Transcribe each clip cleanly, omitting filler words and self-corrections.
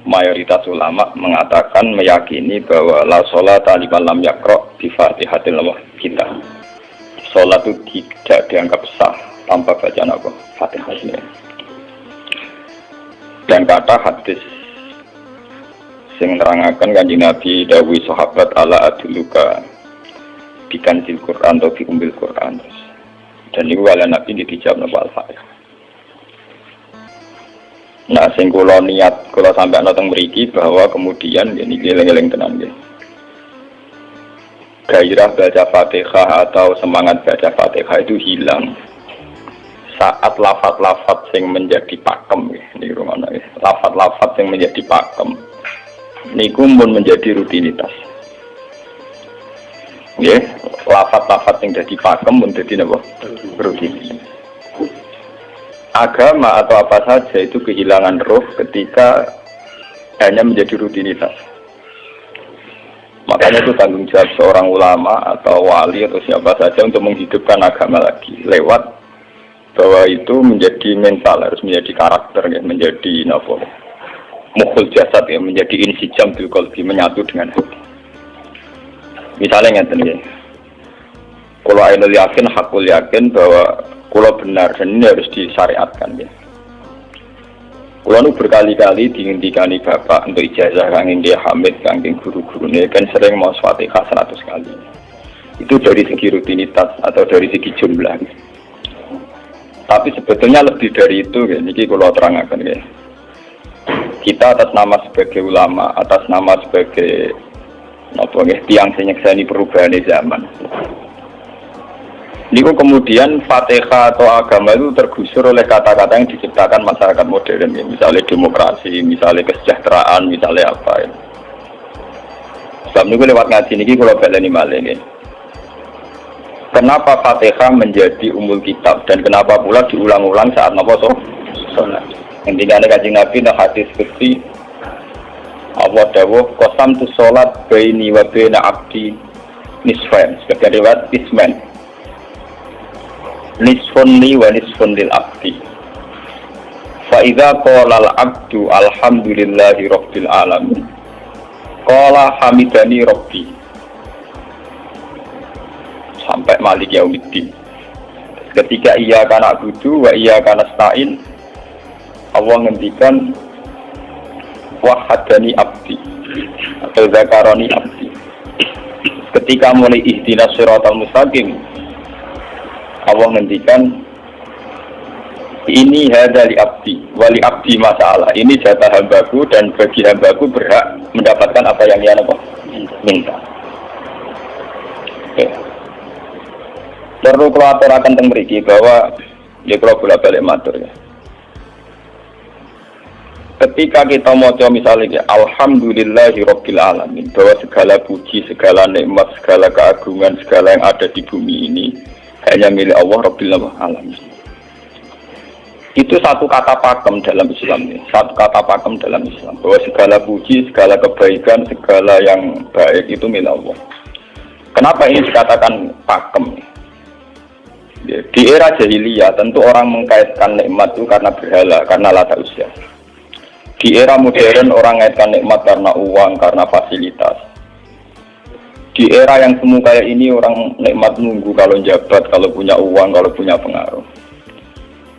mayoritas ulama mengatakan meyakini bahwa la sholata liman lam yaqra bi Fatihatil kitab. Salat itu tidak dianggap sah tanpa bacaan apa? Fatihah. Dan kata hadis sing nerangaken Kanjeng Nabi dawuh sahabat ala aduluka bikanzil Quran atau bi umbil Quran. Dan niku ala Nabi dijawab napa Al-Fatihah. Nah, sing kula niat kula sampai nonton mriki bahwa kemudian ini eling-eling tenan nggih. Gairah baca Fatihah atau semangat baca Fatihah itu hilang saat lafaz-lafaz yang menjadi pakem nggih. Ngono nggih. Lafaz-lafaz yang menjadi pakem niku mun menjadi rutinitas. Nggih, lafaz-lafaz yang jadi pakem mun dadi napa? Rutinitas. Agama atau apa saja itu kehilangan roh ketika hanya menjadi rutinitas. Makanya itu tanggung jawab seorang ulama atau wali atau siapa saja untuk menghidupkan agama lagi lewat bahwa itu menjadi mental, harus menjadi karakter, ya, menjadi nafsu, mukhul jasad, ya, menjadi insijam bil qalbi, menyatu dengan hati. Misalnya ngeten ya, kalau ainul yakin, hakul yakin bahwa kalau benar dan ini harus disyariatkan ya. Kalau nu berkali-kali dihentikan bapak untuk ijazah kanging dia hamid kanging guru-guru ini kan sering mau Fatihah 100 kali. Itu dari segi rutinitas atau dari segi jumlah. Tapi sebetulnya lebih dari itu ya. Niki kalau terangkan ya. Kita atas nama sebagai ulama, atas nama sebagai tiang senyekseni perubahan zaman. Niku kemudian Fatihah atau agama itu tergusur oleh kata-kata yang diciptakan masyarakat modern ya. Misalnya demokrasi, misalnya kesejahteraan, misalnya apa ya. Sebab niku lewat ngaji niki kalau baleni malih nggih. Kenapa Fatihah menjadi umul kitab dan kenapa pula diulang-ulang saat napa salat. Intinya Kanjeng Nabi nang hadis qudsi Allah dawuh qasam tu salat baini wa baina abdi nisfain. Sebagai riwayat isman. Nisfun li wa nisfun lil abdi. Fa idza qala al abdu alhamdulillahi rabbil alamin. Qala hamidani rabbi. Sampai malik yaumiddin. Ketika ia kana budu wa ia kana stain, Allah ngendikan wahadani abdi atau zakarani abdi. Ketika mulai ihdinas siratal mustaqim, Allah ngendikan ini hadali abdi wali abdi masalah. Ini jatah hambaku dan bagi hambaku berhak mendapatkan apa yang dia minta. Okay. Perlu aturaken teng mriki bahwa ya kalau bolak-balik matur ya. Ketika kita maca misalnya alhamdulillahi rabbil alamin, bahwa segala puji, segala nikmat, segala keagungan, segala yang ada di bumi ini hanya milik Allah Rabbil Alamin. Itu satu kata pakem dalam Islam ini. Satu kata pakem dalam Islam. Bahwa segala puji, segala kebaikan, segala yang baik itu milik Allah. Kenapa ini dikatakan pakem? Ya, di era jahiliyah tentu orang mengkaitkan nikmat itu karena berhala, karena lata usia. Di era modern orang mengaitkan nikmat karena uang, karena fasilitas. Di era yang semu kayak ini orang nikmat nunggu kalau jabat, kalau punya uang, kalau punya pengaruh.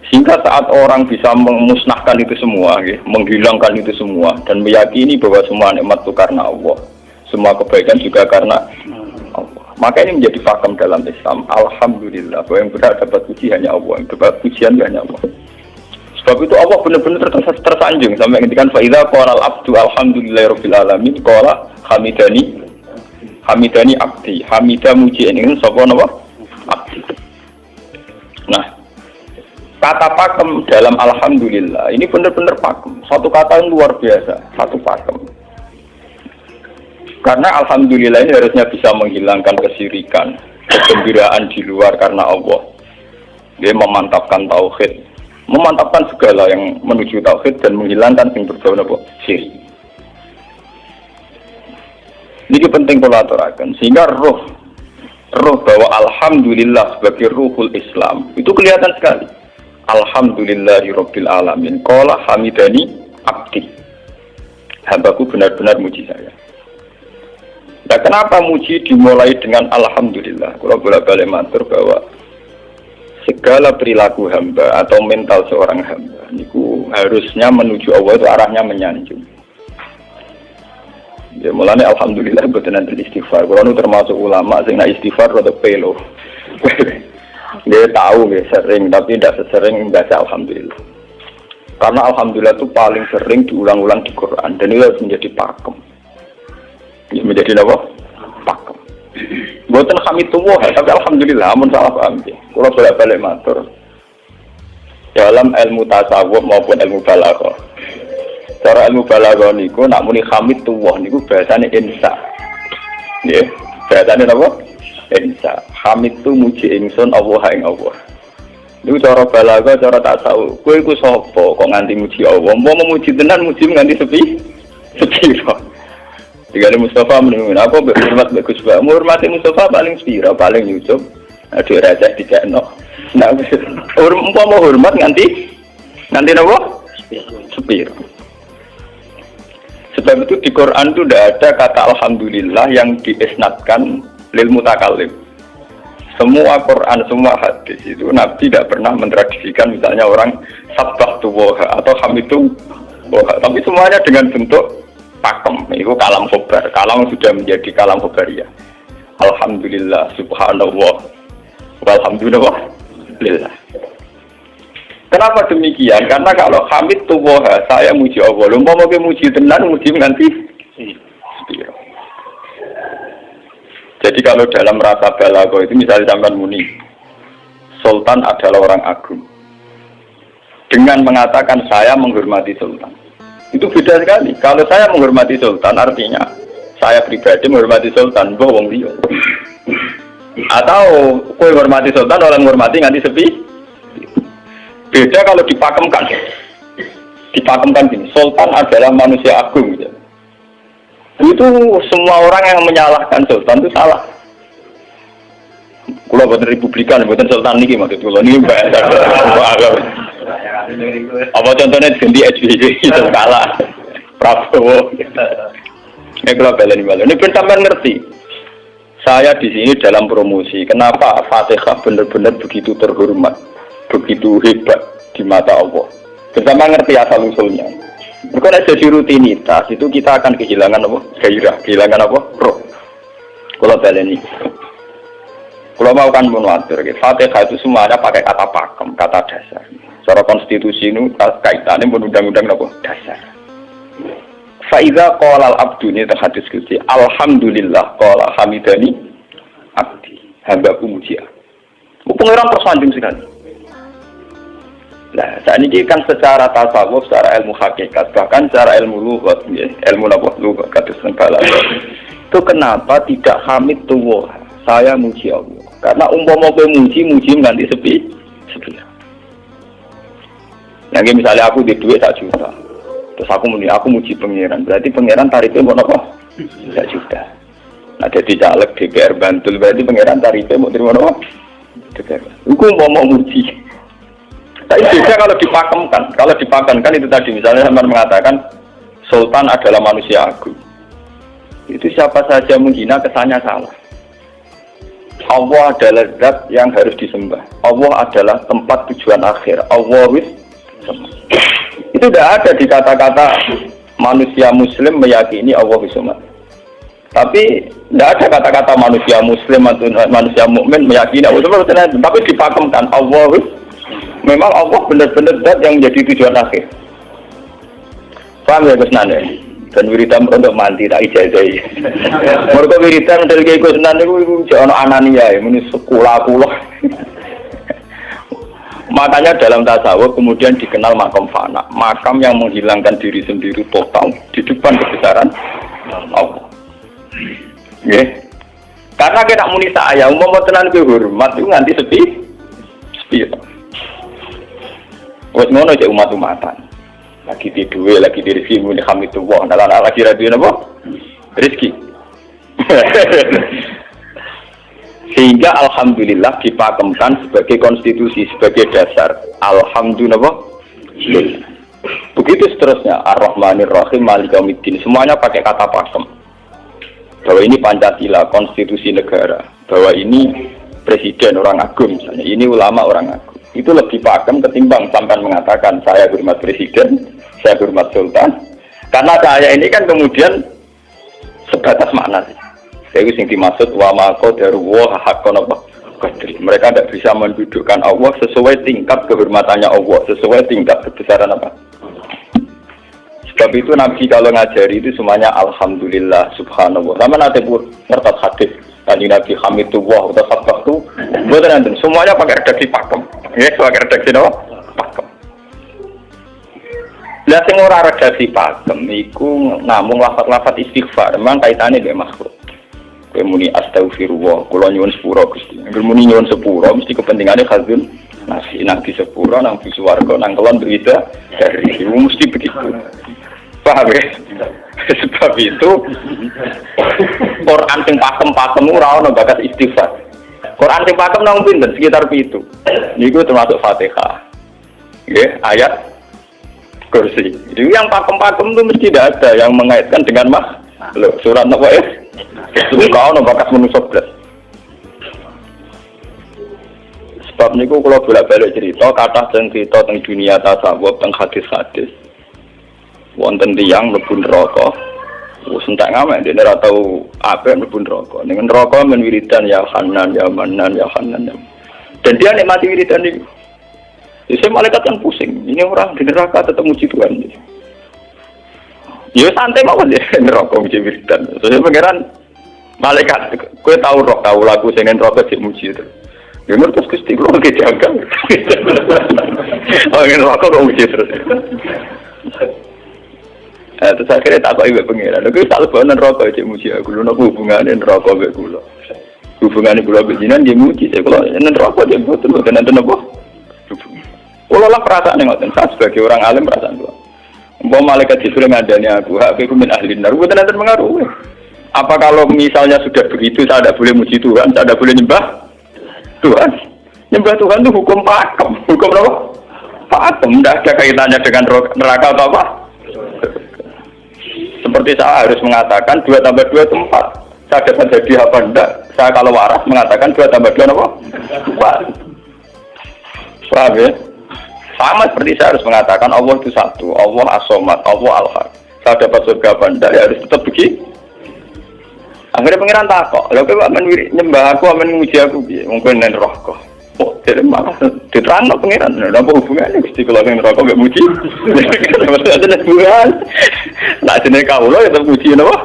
Sehingga saat orang bisa memusnahkan itu semua, ya, menghilangkan itu semua dan meyakini bahwa semua nikmat itu karena Allah, semua kebaikan juga karena Allah. Maka ini menjadi pakem dalam Islam. Alhamdulillah bahwa yang berhak dapat puji hanya Allah, yang dapat pujian hanya Allah. Sebab itu Allah benar-benar tersanjung sampai ngendikan fa idza qala al-abdu alhamdulillahirabbil alamin qala hamidani abdi, hamidah muji ini sapa napa? Abdi. Nah, kata pakem dalam alhamdulillah ini benar-benar pakem. Satu kata yang luar biasa, satu pakem. Karena alhamdulillah ini harusnya bisa menghilangkan kesyirikan, kegembiraan di luar karena Allah. Dia memantapkan tauhid, memantapkan segala yang menuju tauhid dan menghilangkan yang berbau napa? Syirik. Ini penting kalau aturakan sehingga roh bahwa alhamdulillah sebagai ruhul Islam itu kelihatan sekali. Alhamdulillahirabbil alamin qala hamidani abdi. hambaku benar-benar muji saya. Nah, kenapa muji dimulai dengan alhamdulillah? Kalau bolak-balik matur bahwa segala perilaku hamba atau mental seorang hamba niku harusnya menuju Allah itu arahnya menyanjung. Ya mulane alhamdulillah boten nanti istighfar. Kalau termasuk ulama sing istighfar rada pelo. Dia tahu ya sering tapi tidak sesering baca alhamdulillah. Karena alhamdulillah itu paling sering diulang-ulang di Quran dan itu harus menjadi pakem. Ya, menjadi apa? Pakem. Buatan hamidullah, tapi alhamdulillah amun salah paham ya. Kalau bolak-balik matur dalam ilmu tasawuf maupun ilmu balaghah. Cara ilmu balaghah niku nak muni hamidullah niku bahasane insa. Nggih, bahasane apa? Insa. Hamid tu muji ingsun Allah ing Allah. Niku cara balaghah, cara tasawuf. Kowe iku sapa kok nganti muji Allah? Mau memuji tenan muji nganti sepi? Jika Mustafa menurut aku berhormat bagus banget. Menghormati Mustafa paling spira, paling Yusuf. Ada raja di Cekno. Nah, mau hormat nganti apa? Spira. Sebab itu di Quran itu tidak ada kata alhamdulillah yang diisnadkan lil mutakallim. Semua Quran, semua hadis itu Nabi tidak pernah mentradisikan misalnya orang sabbahtu woha atau hamidu woha. Tapi semuanya dengan bentuk pakem, itu kalam khobar. Kalam sudah menjadi kalam khobariyah. Alhamdulillah, subhanallah, walhamdulillah, lillah. Kenapa demikian? Karena kalau hamid tuwoha, saya muji Allah. Lumpur mau muji tenan, muji nanti. Jadi kalau dalam rasa balaghah itu misalnya sampean muni, Sultan adalah orang agung. Dengan mengatakan saya menghormati Sultan. Itu beda sekali. Kalau saya menghormati Sultan artinya saya pribadi menghormati Sultan, mbah wong liya. Atau kowe menghormati Sultan orang menghormati nganti sepi. Beda kalau dipakemkan. Dipakemkan gini, Sultan adalah manusia agung gitu. Itu semua orang yang menyalahkan Sultan itu salah. Kalau buatan Republikan, buatan Sultan ini maksud kalau ini bahasa apa contohnya ganti SBY itu kalah Prabowo. Ini kalau balen ini benar ngerti. Saya di sini dalam promosi. Kenapa Fatihah benar-benar begitu terhormat, begitu hebat di mata Allah. Bersama ngerti asal usulnya. Bukan jadi rutinitas itu kita akan kehilangan apa? Gairah, kehilangan apa? Roh. Kalau balen ini. Kalau mau kan menwatir, Fatihah itu semuanya pakai kata pakem, kata dasar. Secara konstitusi ini kaitannya undang-undang apa? Dasar. Faiza qala al-abdu ini terhadis kunci. Alhamdulillah qala hamidani abdi. Hambaku muji aku. Pengiran tersanjung sekali. Nah, saat ini kan secara tasawuf, secara ilmu hakikat, bahkan secara ilmu lughat, ilmu apa? Lughat kata balaghah. Itu kenapa tidak hamid tuwah? Saya muji Allah. Karena umpama kowe muji nganti sepi. Yang misalnya aku di duit 1 juta, terus aku muji pangeran, berarti pangeran tarifnya mau apa? 1 juta. Nah jadi caleg DPR Bantul berarti pangeran tarifnya mau terima apa? DPR. Aku mau muji. Tapi beda kalau dipakemkan. Kalau dipakemkan itu tadi misalnya sampean mengatakan Sultan adalah manusia agung. Itu siapa saja menghina kesannya salah. Allah adalah zat yang harus disembah. Allah adalah tempat tujuan akhir. Allah itu tidak ada di kata-kata manusia muslim meyakini Allah Bismillah. Tapi tidak ada kata-kata manusia muslim atau manusia mukmin meyakini Allah Bismillah. Tapi dipakemkan Allah. Memang Allah benar-benar zat yang menjadi tujuan akhir. Paham ya Gus Nanda? Dan wiridan untuk mandi tak ijazahi. Mereka wiridan dari Gus Nanda itu jangan anania ya, ini sekolah. Makanya dalam tasawuf kemudian dikenal makam fana, makam yang menghilangkan diri sendiri total di depan kebesaran Allah. Yeah. Karena kita muni saya, mau tenan hormat itu nganti sepi. Wes ngono cek umat-umatan. Lagi di duwe, lagi di rezeki muni hamidullah, dalan lagi radio napa? Rezeki. Sehingga alhamdulillah dipakemkan sebagai konstitusi, sebagai dasar. Alhamdulillah. Begitu seterusnya, Ar-Rahmanir Rahim, Maliki Yaumiddin, semuanya pakai kata pakem. Bahwa ini Pancasila, konstitusi negara, bahwa ini presiden orang agung misalnya, ini ulama orang agung. Itu lebih pakem ketimbang sampai mengatakan saya hormat presiden, saya hormat sultan. Karena saya ini kan kemudian sebatas makna sih. Saya yang dimaksud wa ma qadaruhu haqqan apa qadri. Mereka tidak bisa mendudukkan Allah sesuai tingkat kehormatannya Allah, sesuai tingkat kebesaran apa. Sebab itu Nabi kalau ngajari itu semuanya alhamdulillah subhanallah. Sama nanti pun ngertas hadis tadi Nabi hamidullah atau sabtu bukan nanti semuanya pakai redaksi pakem. Ya, pakai redaksi apa? Pakem. Lah sing ora redaksi pakem iku namung lafaz-lafaz istighfar, memang kaitane dengan makhluk. Kowe muni astagfirullah, kula nyuwun sepura Gusti. Angger muni nyuwun sepura mesti kepentingane khazun nasi nang di sepura nang di swarga nang kelon berita dari itu mesti begitu. Paham ya? Sebab itu Quran sing pakem-pakem ora ono bakat istighfar. Quran sing pakem nang pinten sekitar 7. Niku termasuk Fatihah. Nggih, ayat kursi. Jadi yang pakem-pakem itu mesti tidak ada yang mengaitkan dengan makhluk. Surat apa ya? Itu kau no bakat manusia belas. Sebab niku kalau bolak-balik cerita, kata cerita tentang dunia tasawuf, tentang hadis-hadis. Wonten tiyang mlebu neraka. Wis entek ngamek dene ora tau apik mlebu neraka. Ning neraka men wiridan ya Hanan ya Manan ya Hanan. Dan dia nikmati wiridan iki. Jadi malaikat kan pusing. Ini orang di neraka tetap muji Tuhan. Ya santai mawon ya neraka muji wiridan. Terus pangeran malaikat kowe tahu roh tahu lagu sing neraka sik muji itu. Ya terus Gusti kula kejaga. Oh neraka kok muji terus. Terus akhirnya tak kok iwak pengiran. Lha kuwi tak lebokno neraka cek muji aku. Lha napa hubungane neraka mek kula? Hubungane kula bejinan nggih muji cek kula neraka cek boten nenten napa? Kula lah perasaan ngoten. Saya sebagai orang alim perasaan kula. Umpama malaikat Jibril ngandani aku, hak aku min ahli nar, boten nenten pengaruh. Apa kalau misalnya sudah begitu saya tidak boleh muji Tuhan, saya tidak boleh nyembah Tuhan? Nyembah Tuhan itu hukum pakem. Hukum apa? Pakem. Tidak ada kaitannya dengan neraka atau apa? Seperti saya harus mengatakan 2 tambah 2 itu 4. Saya dapat jadi apa enggak? Saya kalau waras mengatakan 2 tambah 2 apa? 4. Paham ya? Sama seperti saya harus mengatakan Allah itu satu, Allah as-somad, Allah al-haq. Saya dapat surga apa enggak? Ya harus tetap begitu. Akhirnya pengiran takok, lha kowe amen nyembah aku, amen muji aku piye? Mungkin nen neraka. Oh, jadi malah diterangno pengiran. Lha apa hubungannya Gusti kula ning neraka mek muji? Ada hubungan. Lah jenenge kawula ya tetep muji napa?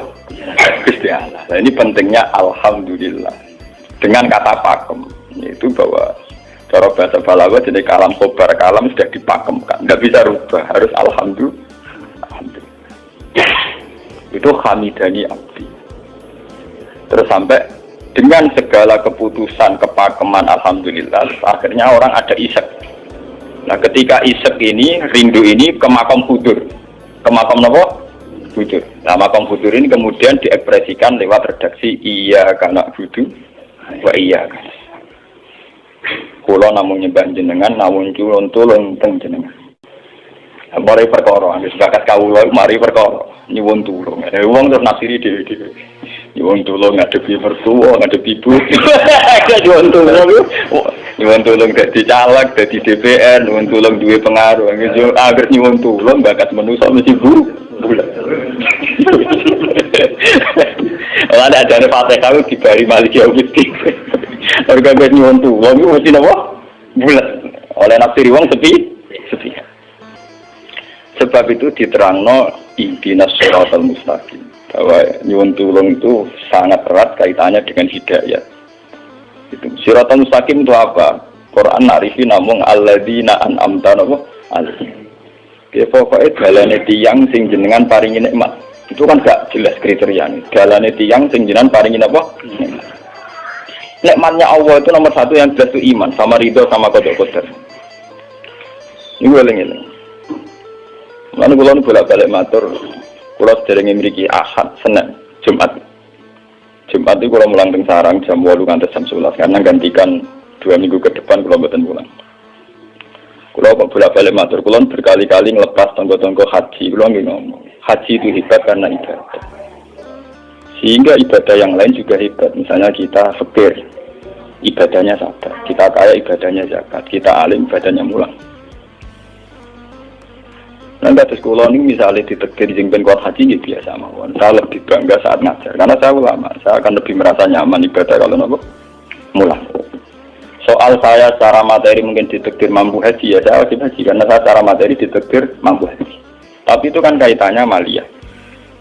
Gusti Allah. Nah, ini pentingnya alhamdulillah. Dengan kata pakem, yaitu bahwa cara bahasa balaghah jenenge kalam khobar, kalam sudah dipakemkan. Enggak bisa rubah, harus alhamdulillah. Itu hamidani abdi. Terus sampai dengan segala keputusan kepakeman alhamdulillah akhirnya orang ada isek. Nah ketika isek ini rindu ini ke makam hudur, ke makam apa? Hudur. Nah makam hudur ini kemudian diekspresikan lewat redaksi iya kana hudu wa iya kana. Kula namung nyembah jenengan namun culun tulung teng jenengan. Mari perkara, wis bakat kawula mari perkara nyuwun tulung. Wong terus nasiri dhewe-dhewe. Nyuwun tulung ngadepi mertua, ngadepi ibu. Nyuwun tulung dadi caleg, dadi DPR, nyuwun tulung duwe pengaruh. Agar nyuwun tulung bakat manusa mesti bulat. Lah ada Fatihah dibari Maliki Yaumiddin. Harga nyuwun tulung mesti napa? Bulat. Oleh nafsiri wong sepi. Sebab itu diterangno ihdinas shiratal mustaqim. Bahwa nyuwun tulung itu sangat erat kaitannya dengan hidayah. Itu shiratal mustaqim itu apa? Quran narifi namung alladzina an'amta alaihim. Ya pokoknya dalane tiyang sing jenengan paringi nikmat. Itu kan gak jelas kriterianya. Dalane tiyang sing jenengan paringi apa? Nikmatnya Allah itu nomor 1 yang jelas itu iman sama ridho sama qada. Ini eling-eling. Lalu kalau bolak-balik matur, kalau sederenge mriki Ahad, Senin, Jumat. Jumat itu kalau mulang teng sarang jam 8 nganti jam 11 karena gantikan 2 minggu ke depan kalau mboten pulang. Kalau kok bolak-balik matur, kalau berkali-kali ngelepas tonggo-tonggo haji, kalau nggak ngomong, haji itu hebat karena ibadah. Sehingga ibadah yang lain juga hebat. Misalnya kita fakir, ibadahnya sabar. Kita kaya, ibadahnya zakat. Kita alim, ibadahnya mulang. Nanti atas kalau ini misalnya ditegir jengben kuat haji, ya biasa mawon. Saya lebih bangga saat ngajar, karena saya ulama. Saya akan lebih merasa nyaman ibadah kalau nopo mulang. Soal saya secara materi mungkin ditegir mampu haji, ya saya wajib haji karena saya secara materi ditegir mampu haji. Tapi itu kan kaitannya maliyah,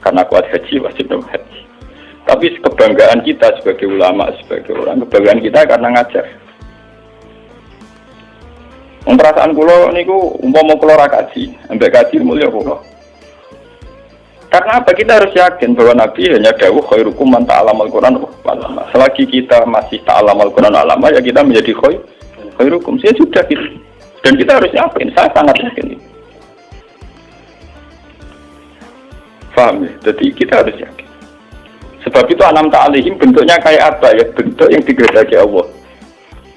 karena kuat haji wajib haji. Tapi kebanggaan kita sebagai ulama, sebagai orang, kebanggaan kita karena ngajar. Perasaan kulo niku umpama kulo ra kaji, ambek kaji mulia kulo. Karena apa? Kita harus yakin bahwa Nabi hanya dawuh khairukum man ta'allamal Qur'an wa 'allama. Selagi kita masih ta'allamal Qur'an wa 'allama, ya kita menjadi khairukum. Saya sudah gitu. Dan kita harus yakin, saya sangat yakin itu. Paham ya? Jadi kita harus yakin. Sebab itu anam ta'alihim bentuknya kayak apa ya? Bentuk yang digedaki Allah.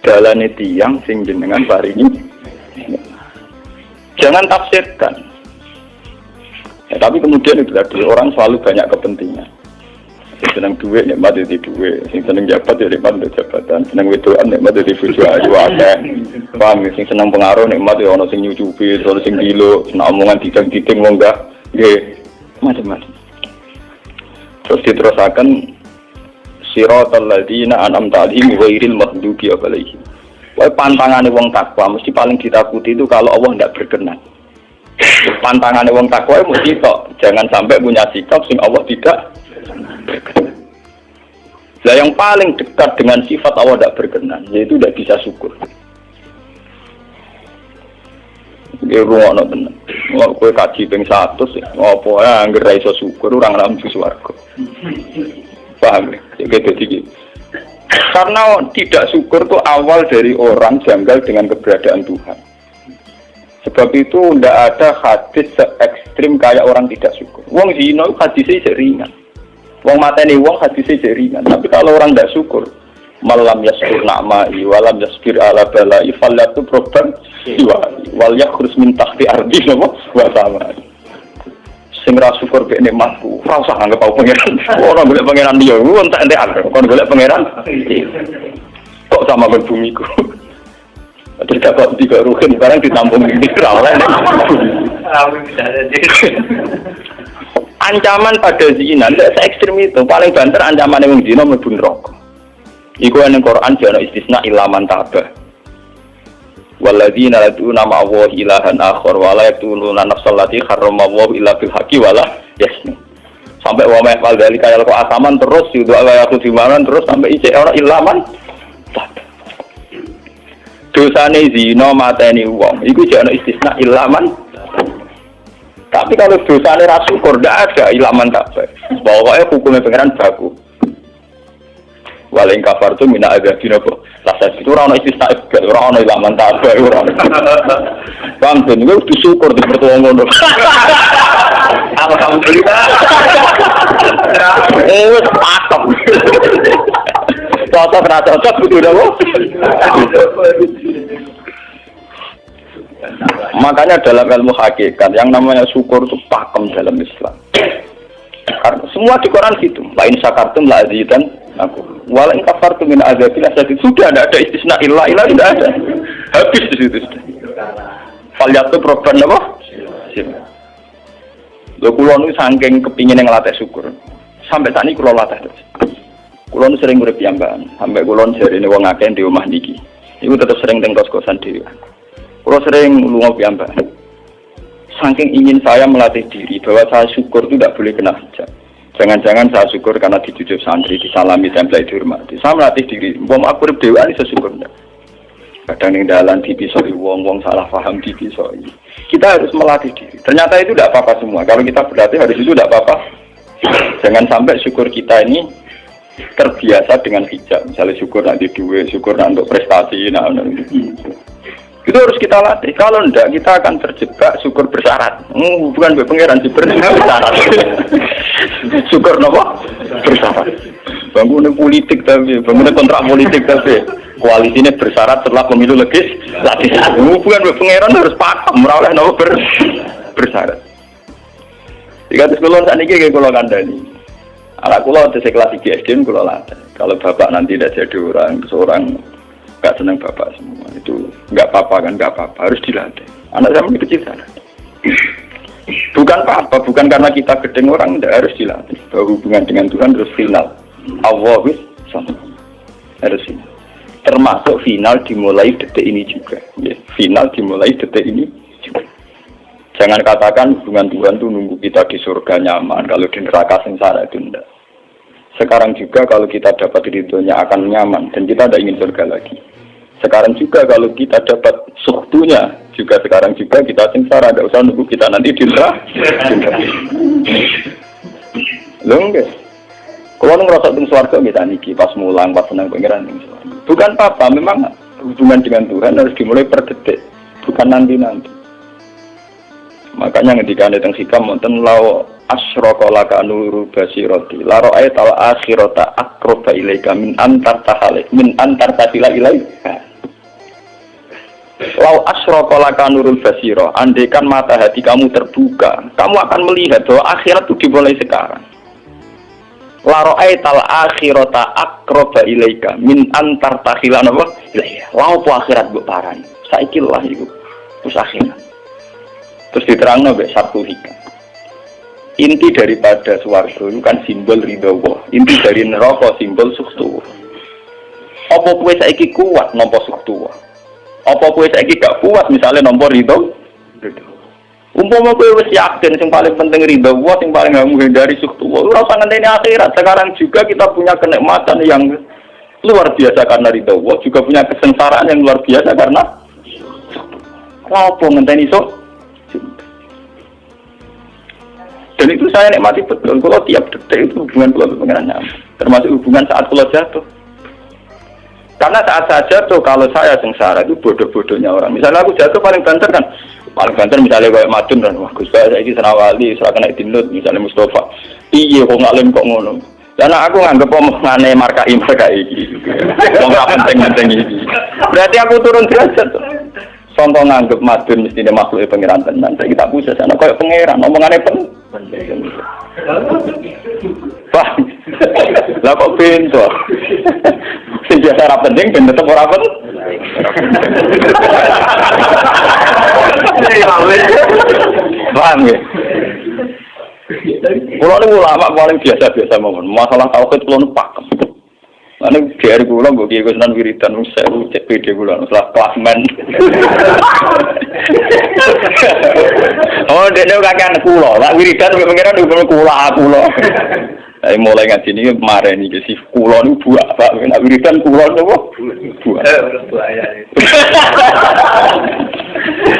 Dalane tiyang sing jenengan paringi. Jangan tafsirkan. Ya, tapi kemudian itu tadi orang selalu banyak kepentingan. Sing seneng duit nikmat di duit, sing seneng jabat ya nikmat di jabatan, seneng wedokan nikmat di bojo ayu akeh. Paham sing seneng pengaruh nikmat ya ana sing nyucupi, ana sing gilo, seneng omongan didang-diding wong enggak nggih macam-macam. Terus diterusaken siratal ladzina an'amta 'alaihim ghairil maghdubi 'alaihim. Wae pantangane wong takwa mesti paling ditakuti itu kalau Allah tidak berkenan. Pantangannya wong takwa mesti tok, jangan sampai punya sikap sing Allah tidak. Nah yang paling dekat dengan sifat Allah tidak berkenan, yaitu tidak bisa syukur. Dia ruang no tenan. Wong kowe kaji ping 100, ngopo ya anggere ra iso syukur orang langsung swarga. Paham ya? Jadi karena tidak syukur itu awal dari orang janggal dengan keberadaan Tuhan. Sebab itu tidak ada hadis se-ekstrim kayak orang tidak syukur. Wong zina hadisnya ringan. Wong mateni wong hadisnya ringan. Tapi kalau orang tidak syukur, malam yaskur na'ma'i walam yaskir ala bala'i fallatu proban wal yakhrus min tahti ardi wa sama. Sing ra syukur mek nikmatku, ora usah anggap aku pangeran. Ora golek pangeran dia, entek-entek kon golek pangeran. Kok sama ben bumiku. Terus dapat 3 ruhin barang ditampung di oleh. Ancaman pada zina tidak se-ekstrim itu. Paling banter ancaman yang zina mlebu neraka. Iku ning Quran jana istisna ilaman tabah. Walladzina yad'una ma'allahi ilahan akhar wa la yaqtuluna nafsal lati harramallahu illa bil haqqi wa la yasnu. Sampai wa ma'al dzalika yalqa asaman terus yudu ala yaqtu dimanan terus sampai ijek ora ilaman tabah. Dosane zina mateni wong iku jek ana istisna ilaman. Tapi kalau dosane ra syukur ndak ada ilaman tabah. Pokoke hukume pangeran baku. Waling kafar tu mina azabina po. Lasa itu ora ana istisna ora ana ilaman tabah ora. Bang ben kudu syukur di pertuwa ngono. Alhamdulillah. Wes patok. Cocok ra cocok kudu napa? Makanya dalam ilmu hakikat yang namanya syukur itu pakem dalam Islam. Karena semua di Quran gitu. Lain syakartum la azidan aku. Wala in kafartum min azabil asyadid. Sudah ada istisna illa tidak ada. Habis di situ. Falyatu proban apa? Lho kula nu saking kepingin ngelatih syukur. Sampai saat ini kula latih terus. Kula nu sering urip piyambakan. Sampai kula jarene wong akeh di omah niki. Iku tetep sering teng kos-kosan dhewe. Kula sering lunga piyambakan. Saking ingin saya melatih diri bahwa saya syukur itu tidak boleh kena hijab. Jangan-jangan saya syukur karena dicucuk santri, disalami, tempel, dihormati. Saya melatih diri. Umpama aku urip dhewe iso syukur ndak. Kadang ning dalan dipisoi wong salah paham dipisoi. Kita harus melatih diri. Ternyata itu tidak apa-apa semua. Kalau kita berlatih harus itu tidak apa-apa. Jangan sampai syukur kita ini terbiasa dengan hijab. Misalnya syukur nanti duit, syukur nanti untuk prestasi, itu harus kita latih. Kalau tidak, kita akan terjebak syukur bersyarat. Bukan pangeran sih bersyarat. Syukur nopo bersyarat. Bangunan politik tapi, bangunan kontrak politik tapi koalisinya bersyarat setelah pemilu legislatif. Bukan pangeran harus pakem, oleh nopo bersyarat. Jika sekolah saat ini kayak kalau kandani, anak kulo kelas 3 SD kulo latih. Kalau bapak nanti tidak jadi seorang nggak senang bapak semua itu nggak apa-apa kan, nggak apa-apa, harus dilatih. Anak saya kecil sana. Bukan apa-apa, bukan karena kita gedeng orang, tidak harus dilatih. Bahwa hubungan dengan Tuhan terus final. Allah sama harus ini. Termasuk final dimulai detik ini juga. Ya, final dimulai detik ini juga. Jangan katakan hubungan Tuhan itu nunggu kita di surga nyaman, kalau di neraka sengsara itu tidak. Sekarang juga kalau kita dapat ridhonya akan nyaman dan kita tidak ingin surga lagi. Sekarang juga kalau kita dapat suhtunya juga sekarang juga kita sengsara, tidak usah nunggu kita nanti di neraka. Loh enggak. Kalau ngerasa teng swarga kita niki pas mulang pas senang pangeran teng swarga. Bukan apa, memang hubungan dengan Tuhan harus dimulai per detik, bukan nanti-nanti. Makanya ketika teng hikam wonten law asyraka laka nuru basirati la ra'aital akhirata aqraba ilaika min antar tasila ilaika. Law asyraka laka nurul basira, andaikan mata hati kamu terbuka, kamu akan melihat bahwa akhirat itu dimulai sekarang. La ra'aital akhirata aqraba ilaika min antar takhilan apa? Law po akhirat mbok parani. Saiki lah iku. Terus akhirat. Terus diterangno mbek satu hikam. Inti daripada swarga itu kan simbol ridha Allah. Inti dari neraka simbol sukhtu. Apa kowe saiki kuat nampa sukhtu? Apa kowe saiki gak kuat misalnya nampa ridha? Umpama kowe wis yakin sing paling penting ridha Allah, sing paling gak menghindari sukhtu. Ora usah ngenteni akhirat. Sekarang juga kita punya kenikmatan yang luar biasa karena ridha Allah, juga punya kesengsaraan yang luar biasa karena apa ngenteni sok. Dan itu saya nikmati betul. Kalau tiap detik itu hubungan kalau pengenannya, termasuk hubungan saat kalau jatuh. Karena saat saya jatuh, kalau saya sengsara itu bodoh-bodohnya orang. Misalnya aku jatuh paling banter kan, paling banter misalnya kayak Madun dan wah Gus saya ini senawali, saya kena dinut misalnya Mustafa. Iya kok ngalim kok ngono. Karena aku nganggep omongane markai ini. Wong ora penting-penting iki. Berarti aku turun derajat. Contoh nganggep Madun mesti dia makhluk pangeran tenan. Saya kita pusat sana kayak pangeran omongane penting. Wah, lah kok pintu? Sing biasa ora penting ben tetep ora penting. Paham ya? Kulo niku ulama paling biasa-biasa mawon. Masalah tauhid kulo nu pakem. Ane dari kulo mbok kiye Gus Nan wiridan wis sewu cek PD kulo setelah klasmen. Oh, dene kakean kulo. Lah wiridan pengiran kulo. Saya mulai ngaji ini kemarin ini si kulo nu buak Pak. Nek wiridan kulo nopo? Buak.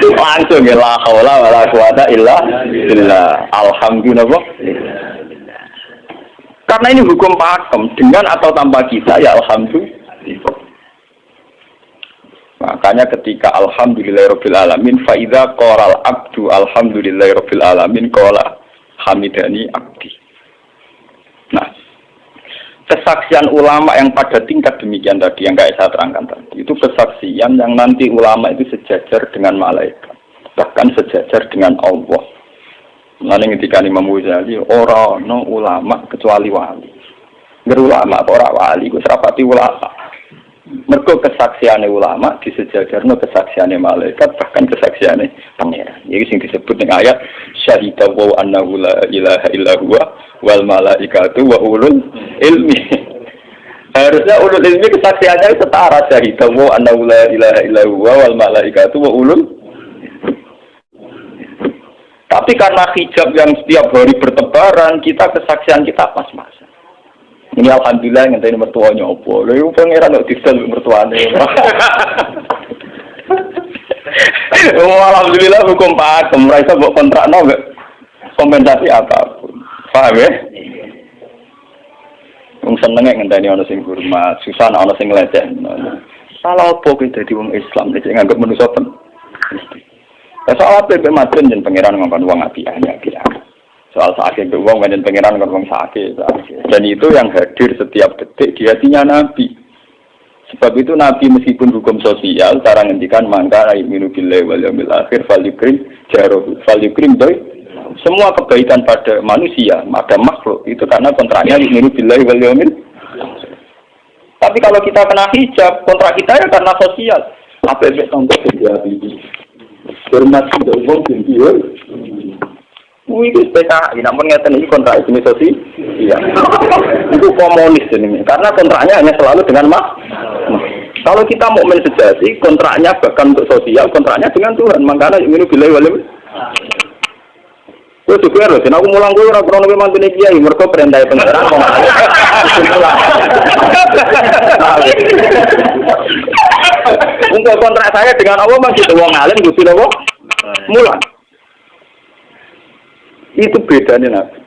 Langsung ya la haula wala quwata illa billah. Alhamdulillah. Karena ini hukum pakem, dengan atau tanpa kita ya alhamdulillah. Makanya ketika alhamdulillahirabbil alamin fa idza qala al-abdu alhamdulillahirabbil alamin qala hamidani abdi. Nah, kesaksian ulama yang pada tingkat demikian tadi yang kayak saya terangkan tadi, itu kesaksian yang nanti ulama itu sejajar dengan malaikat, bahkan sejajar dengan Allah. Lalu ketika Imam Ghazali orang no ulama kecuali wali. Ulama orang wali ku serapati ulama. Mergo kesaksiane ulama disejajarno kesaksiane malaikat bahkan kesaksiane pangeran. Iki sing disebut ning ayat syahida wa annahu la ilaha illa huwa wal malaikatu wa ulul ilmi. Harusnya ulul ilmi kesaksiannya setara syahida wa annahu la ilaha illa huwa wal malaikatu wa ulul. Tapi karena hijab yang setiap hari bertebaran, kita kesaksian kita pas-pasan. Ini alhamdulillah ngenteni mertuanya opo. Lha iku pangeran kok disel mertuane. Oh alhamdulillah hukum pakem, ora iso mbok kontrakno mbek kompensasi apapun. Paham ya? Wong senenge ngenteni ana sing hormat, susah ana sing nglecehno. Salah opo kuwi dadi wong Islam nek nganggep manusa pen. Soal apa yang Madun dan pangeran ngomong uang api. Soal sakit itu uang banyak pengiran ngomong sakit. Dan itu yang hadir setiap detik di hatinya Nabi. Sebab itu Nabi meskipun hukum sosial, cara ngendikan mangka aiminu billahi wal yaumil akhir falyukrim jarohu falyukrim doi. Semua kebaikan pada manusia, pada makhluk itu karena kontraknya aiminu billahi wal yaumil. Tapi kalau kita kena hijab, kontrak kita ya karena sosial. Apa yang contoh terjadi? Hormat sudah uang tinggi. Itu PKI, namun ngeten ini kontrak jenis sosial. Iya. Itu komunis ini, karena kontraknya hanya selalu dengan Kalau kita mukmin sejati, kontraknya bahkan untuk sosial, kontraknya dengan Tuhan. Makanya ini bilai walim. Gue juga harus, aku mulang gue orang pernah nabi mantu kiai, mereka perintah pengeran. Untuk kontrak saya dengan Allah masih uang alim, gue tidak kok mulang. Itu bedanya Nabi.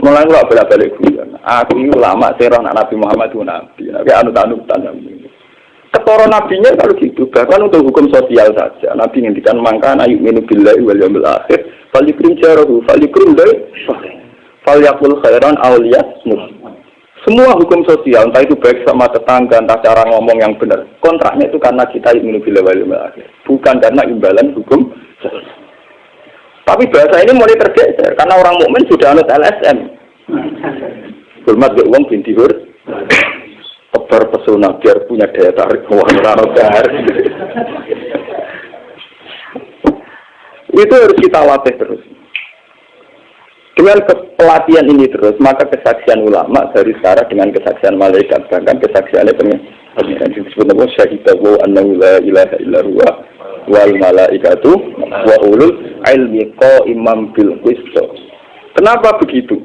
Mulai nggak balik gue. Aku ini ulama, saya orang Nabi Muhammad itu Nabi. Nabi anut-anutan Nabi. Ketoro nabinya kalau gitu, bahkan untuk hukum sosial saja. Nabi ngintikan mangkana yu'minu billahi wal yaumil akhir, falyukrim jarahu, falyukrim doi, falyakul khairan awliyasmus. Semua hukum sosial, entah itu baik sama tetangga, entah cara ngomong yang benar. Kontraknya itu karena kita yu'minu billahi wal yaumil akhir, bukan karena imbalan hukum sosial. Tapi bahasa ini mulai tergeser karena orang mukmin sudah anut LSM. Hormat ke uang binti hur, tebar pesona biar punya daya tarik warna dar. Itu harus kita latih terus. Dengan pelatihan ini terus, maka kesaksian ulama dari sekarang dengan kesaksian malaikat, bahkan kesaksiannya pengiran disebut nama syahidahu annahu la ilaha illa huwa wal malaikatu wa ulul ilmi qaimam bil qist. Kenapa begitu?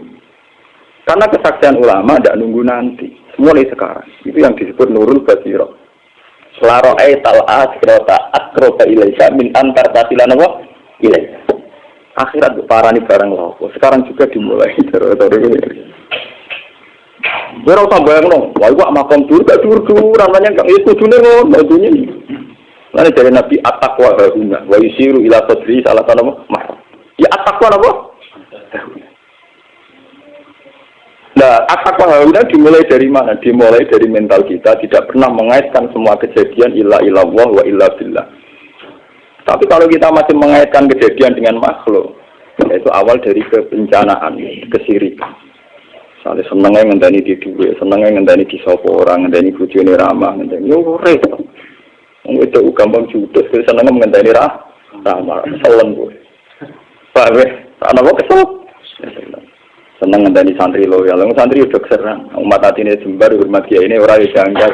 Karena kesaksian ulama tidak nunggu nanti, mulai sekarang. Itu yang disebut nurul basirah. Selaro'ai tal'as krota akrota ilaika min antar tasilan apa? Ilaika. Akhirat parani barang lopo. Sekarang juga dimulai dari ini. Ora usah bayangno, wae kok makom dur gak dur-dur namanya kang itu kudune ngono dunya iki. Lan dari Nabi at-taqwa guna wa yusiru ila sadri salah tanama mah. Ya at-taqwa apa? Nah, at-taqwa guna dimulai dari mana? Dimulai dari mental kita, tidak pernah mengaitkan semua kejadian illa illallah wa illa billah. Tapi kalau kita masih mengaitkan kejadian dengan makhluk, yaitu awal dari kebencanaan, kesirikan. Misalnya senengnya ngenteni di duit, senengnya ngenteni di sopo orang, ngenteni bujune ramah, ngenteni yo repot. Wong itu gampang judes, senengnya ngenteni ramah, selen gue. Pak weh, ana kok kesel. Seneng ngenteni santri loyal, santri udah keserang. Umat hati ini jembar, hormat kiai ini orang yang janggal.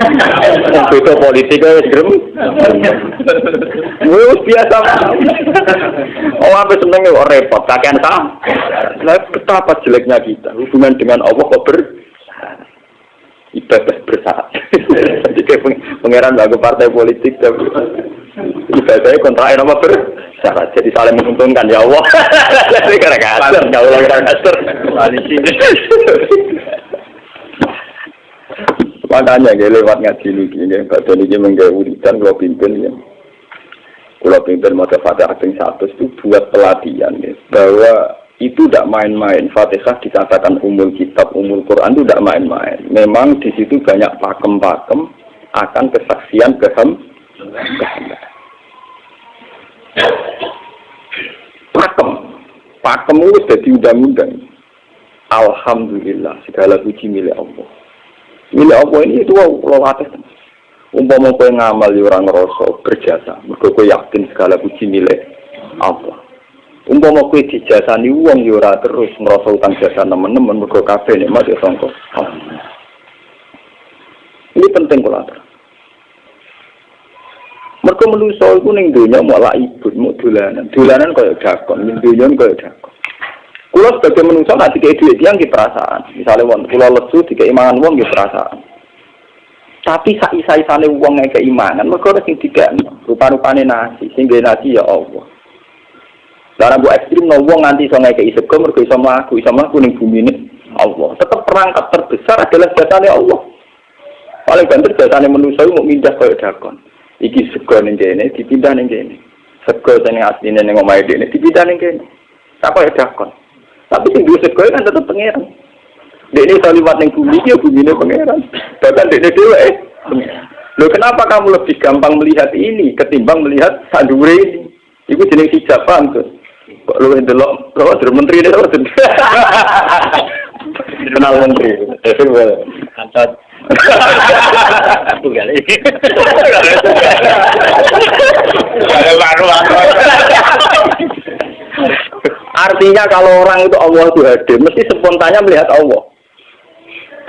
Itu politik aja serem. Wih biasa. Oh apa senengnya kok repot, kakean sah. Nah betapa jeleknya kita, hubungan dengan Allah kok ibadah bersyarat. Jadi kayak pangeran bagi partai politik, tapi ibadahnya kontraknya apa bersyarat. Jadi saling menguntungkan ya Allah. Jadi kadang-kadang, ya Allah kadang-kadang. Makanya dia lewat ngaji ini, badan ini menggaya wiridan kalau pimpin ya. Kalau pimpin masa Fatihah yang 100 itu buat pelatihan ya, bahwa itu tidak main-main. Fatihah dikatakan umul kitab, umul Quran itu tidak main-main. Memang di situ banyak pakem-pakem akan kesaksian pakem itu sudah diundang-undang. Alhamdulillah segala puji milik Allah. Milik Allah ini itu latih. Umpama kowe ngamal ya ora ngrasa berjasa, mergo kowe yakin segala puji milik Allah. Umpama kowe dijasani wong ya ora terus ngrasa utang jasa nemen-nemen mergo kabeh nikmat ya sangka. Ini penting kula atur. Mergo manusa iku ning donya mau lak ibut, mau dolanan. Dolanan kaya dakon, ning donya kaya dakon. Kula sebagai manusa nek dikek dhuwit tiyang ki perasaan. Misale wong kula lesu dikek imangan wong ki perasaan. Tapi sak-isa-isane wong ngekek imangan, mergo sing dikekno rupa-rupane nasi, sing ngene nasi ya Allah. Lah mbok ekstrem no wong nganti iso ngekeki sego mergo iso mlaku ning bumine Allah. Tetep perangkat terbesar adalah jasane Allah. Paling banter jasane manusa mau mindah kaya dakon. Iki sego ning kene dipindah ning kene. Sego sing asline ning omahe dene dipindah ning kene. Apa ya dakon. Tapi sing duwe sego kan tetep pangeran. Dekne iso liwat ning bumi ya bumine pangeran. Bahkan dekne dhewe pangeran. Loh kenapa kamu lebih gampang melihat ini ketimbang melihat sadure ini? Iku jeneng hijab tuh. Kok lu ndelok terus menteri itu kenal menteri. Kantor. Tunggal iki. Artinya kalau orang itu Allah itu hadir, mesti spontannya melihat Allah.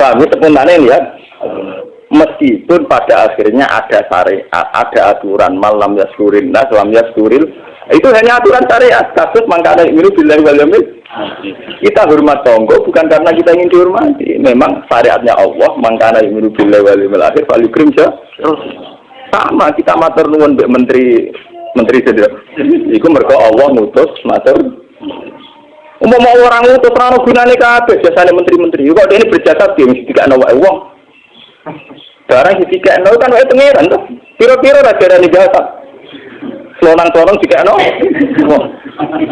Kami spontannya lihat, meskipun pada akhirnya ada syariat, ada aturan malam yaskurin, lam yaskuril, itu hanya aturan syariat. Kasus mangkana ini billahi wal yaumil. Kita hormat tonggo bukan karena kita ingin dihormati. Memang syariatnya Allah, mangkana ini billahi wal yaumil akhir, falyukrim sama kita matur nuwun mbek menteri sedherek. Iku mergo Allah ngutus matur. Umpama orang ngutus ora ono gunane kabeh biasane menteri-menteri. Kok dene berjasa dhewe mesti dikakno wae wong. Barang dikakno kan wae pengeran to. Piro-piro ra jarane jasa. Selonang-selonang dikakno.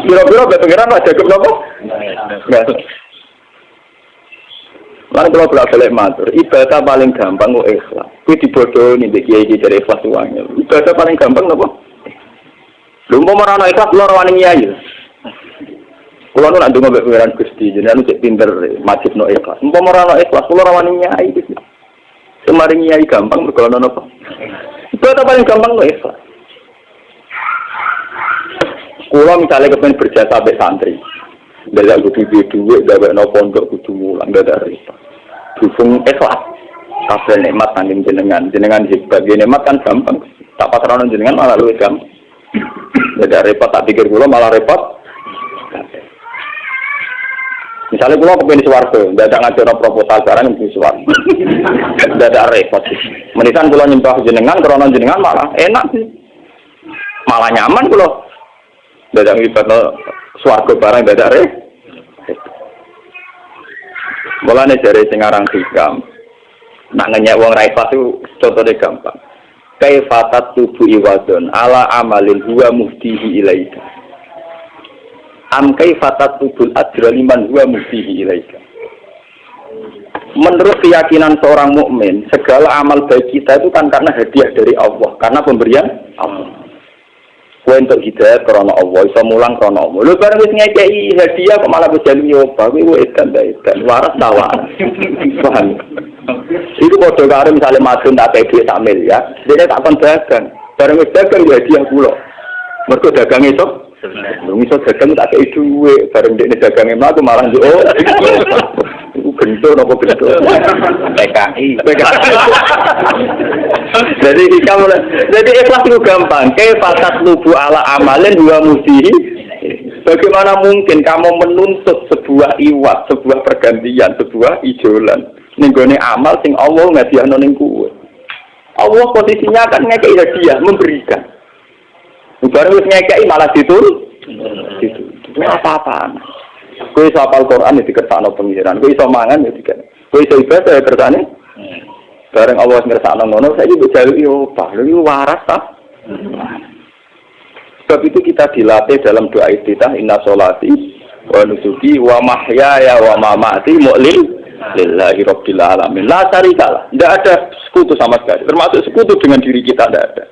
Piro-piro mbek pengeran aja kep napa? Enggak. Lan kula balik matur, ibadah paling gampang kok ikhlas. Kuwi dibodohi mbek kiai-kiai dari ikhlas uangnya. Ibadah paling gampang napa? Lha umpama ora ana ikhlas loro wani nyai. Kulo nu nak ndonga mbek pangeran Gusti, jenengan cek pinter majibno ikhlas. Umpama ora ana ikhlas kulo ora wani nyai iki. Semari nyai gampang mergo ana napa? Ibadah paling gampang kok ikhlas. Kulo misalnya kepen berjasa mbek santri. Ndelok kudu duwe gawekno pondok kudu mulang dadak repot. Dufung ikhlas. Kabeh nikmat nanging jenengan hebat. Nikmat kan gampang. Tak patrono jenengan malah luwih gampang. Dadak repot tak pikir kula malah repot. Misalnya kula kepen swarga, dadak ngajono proposal barang ning swarga. Dadak repot. Menitan kula nyembah jenengan krana jenengan malah enak sih. Malah nyaman kula. Dadak ngibadno swarga barang dadak repot. Mulane jare sing aran hikam. Nak ngenyek wong ra ikhlas itu contone gampang. Kaifatat tubu iwadon ala amalin huwa muftihi ilaika. Am kaifatat tubul ajra liman huwa muftihi ilaika. Menurut keyakinan seorang mukmin, segala amal baik kita itu kan karena hadiah dari Allah, karena pemberian Allah. Kowe entuk hidayah karena Allah, iso mulang karena Allah. Lho bareng wis ngekeki hadiah kok malah bejali yo, kowe edan waras tawaran. Paham? Itu padha karo misale madun tak pede sak mil ya. Dene tak kon dagang. Bareng wis dagang ya hadiah kula. Mergo dagang itu iso dagang tak kei dhuwit, bareng dekne dagange mlaku malah yo. Iku gento napa gento? PKI. Jadi ikhlas itu gampang. Kaifatat lubu ala amalin wa musihi. Bagaimana mungkin kamu menuntut sebuah iwat, sebuah pergantian, sebuah ijolan ning gone amal sing Allah ngadiahno ning kowe. Allah posisinya kan ngekeki hadiah, memberikan. Bareng wis ngekeki malah diturun. Itu apa-apaan. Kowe iso hafal Quran ya dikersakno pengiran, kowe iso mangan ya dikersakno. Kowe iso ibadah ya kersane. Bareng Allah ngersakno ngono, saiki mbok jaluki opah, lho iki waras ta? Sebab itu kita dilatih dalam doa iftitah inna sholati wa nusuki wa mahyaya wa mamati lillahi rabbil alamin. La syarikalah. Tidak ada sekutu sama sekali. Termasuk sekutu dengan diri kita tidak ada.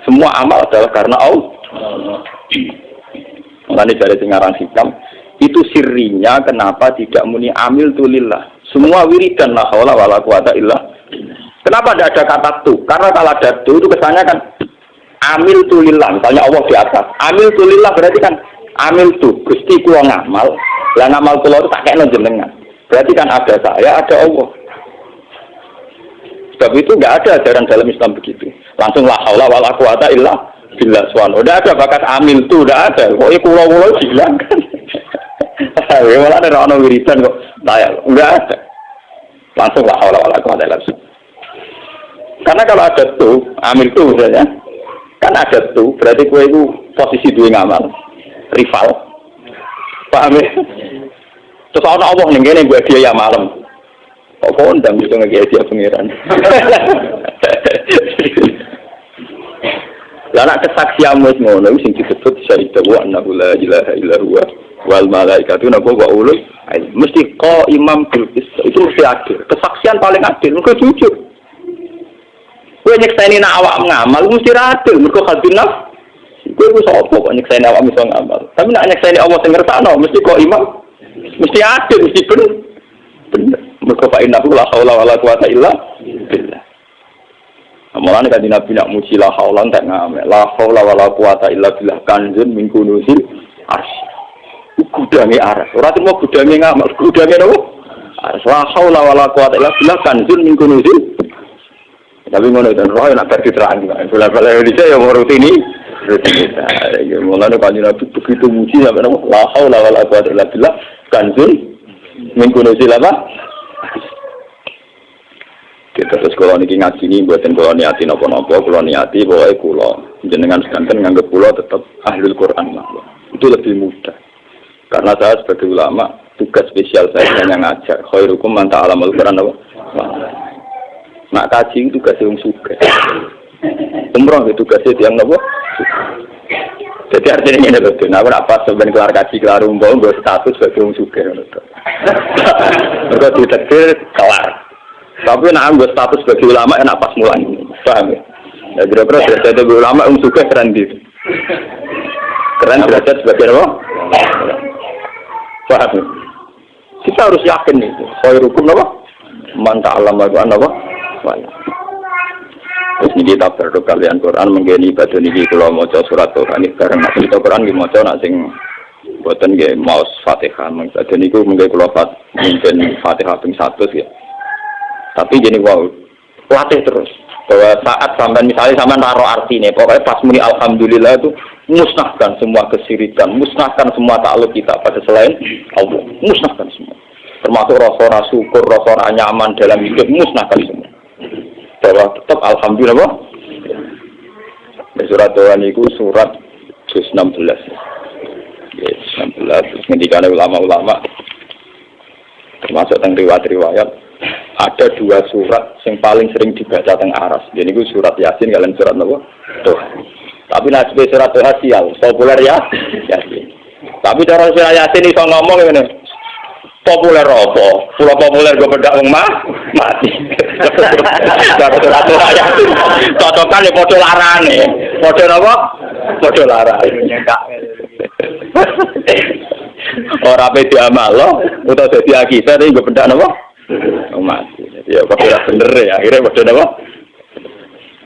Semua amal adalah karena Allah. Mulane dari singaran hikam itu sirrinya kenapa tidak muni amil tulillah. Semua wiridan la haula wala quwata illa. Kenapa tidak ada kata tu? Karena kalau ada tu itu kesannya kan amil tulillah. Misalnya Allah di atas. Amil tulillah berarti kan amil tu Gusti kula ngamal. Lah ngamal kula itu tak kena jenengan. Berarti kan ada saya, ada Allah. Sebab itu enggak ada ajaran dalam Islam begitu. Langsung la haula wala quwata illa billah subhanahu. Udah ada bakat amil tu, udah ada. Kok kula-kula bilang kan. Ya malah ada orang wiridan kok tayal, enggak ada. Langsung la haula wala quwata illa billah. Karena kalau ada tuh, amil tuh misalnya, kan ada tuh, berarti kue itu posisi dua ngamal, rival. Paham ya? Terus orang Allah nih gini gue dia ya malam. Kok kondang gitu nggak dia pengiran. Lah nak kesaksian wis ngono sing disebut syahidah wa annahu la ilaha illa huwa wal malaikatu napa wa ulul mesti imam bil itu mesti adil. Kesaksian paling adil mergo jujur. Kowe nyekseni nak awak ngamal mesti adil mergo hadinaf. Kowe ku sapa kok nyekseni awak iso ngamal. Tapi nak nyekseni Allah sing ngersakno mesti imam mesti adil mesti bener. Mergo fa innahu la haula wala quwata illa billah. Amalan kan Nabi nak muji la haula tak ngamal. La haula wala quwata illa billah kanjun min kunuzil arsy. Gudange aras. Ora temu gudange ngamal, gudange nopo? Aras. La haula wala quwata illa billah kanjun min kunuzil. Tapi ngono dan roh nak diterangkan. Bola-bola Indonesia yang rutini. Ya mulane kan Nabi begitu muji sampai nopo? La haula wala quwata illa billah kanjun min kunuzil apa? Terus kalau niki ngaji ini buatin kalau niati nopo-nopo, kalau niati boleh kulo jenengan sekanten nganggep kulo tetap ahlul Quran lah. Itu lebih mudah. Karena saya sebagai ulama tugas spesial saya hanya ngajar. Khairukum man ta'allamul Quran apa? Nak kaji itu tugas yang sugih. Umroh itu tugasnya yang nopo? Jadi artinya ini betul. Nah, apa sebenarnya kelar kaji kelar umroh gue status sebagai orang sugih. Mereka ditetir kelar. Tapi nak ambil status sebagai ulama enak pas mulai, paham ya? Ya kira-kira derajat sebagai ulama juga keren gitu. Keren derajat sebagai apa? Paham ya? Kita harus yakin itu. Khairukum apa? Man ta'allama al-Qur'an apa? Terus ini kita berdoa kalian Quran menggeni ibadah ini kalau maca surat Quran ini bareng nak cerita Quran nggih maca nak sing boten nggih maos Fatihah ibadah niku mengke kula mungkin Fatihah ping 100 ya. Tapi jadi wow, latih terus. Bahwa saat sampai misalnya sampai naruh artinya, pokoknya pas muni alhamdulillah itu musnahkan semua kesirikan, musnahkan semua takluk kita pada selain Allah, musnahkan semua. Termasuk rasa syukur, rasa nyaman dalam hidup, musnahkan semua. Bahwa tetap alhamdulillah. Surat doa itu surat 16. Yes, 16. Ketika ulama-ulama termasuk tentang riwayat-riwayat. Ada 2 surat yang paling sering dibaca teng aras. Jadi itu surat Yasin kalian surat apa? Doa. Tapi nasib surat Doa sial, populer ya Yasin. Tapi cara surat Yasin iso ngomong ngene. Populer apa? Pulau populer gue bedak wong mati. Surat Doa Yasin. Cocokan ya padha larane. Padha napa? Padha larane. Ora pe diamalo utawa dadi akibat iki gue bedak napa? Mati. Ya kok ora bener ya, akhirnya padha napa?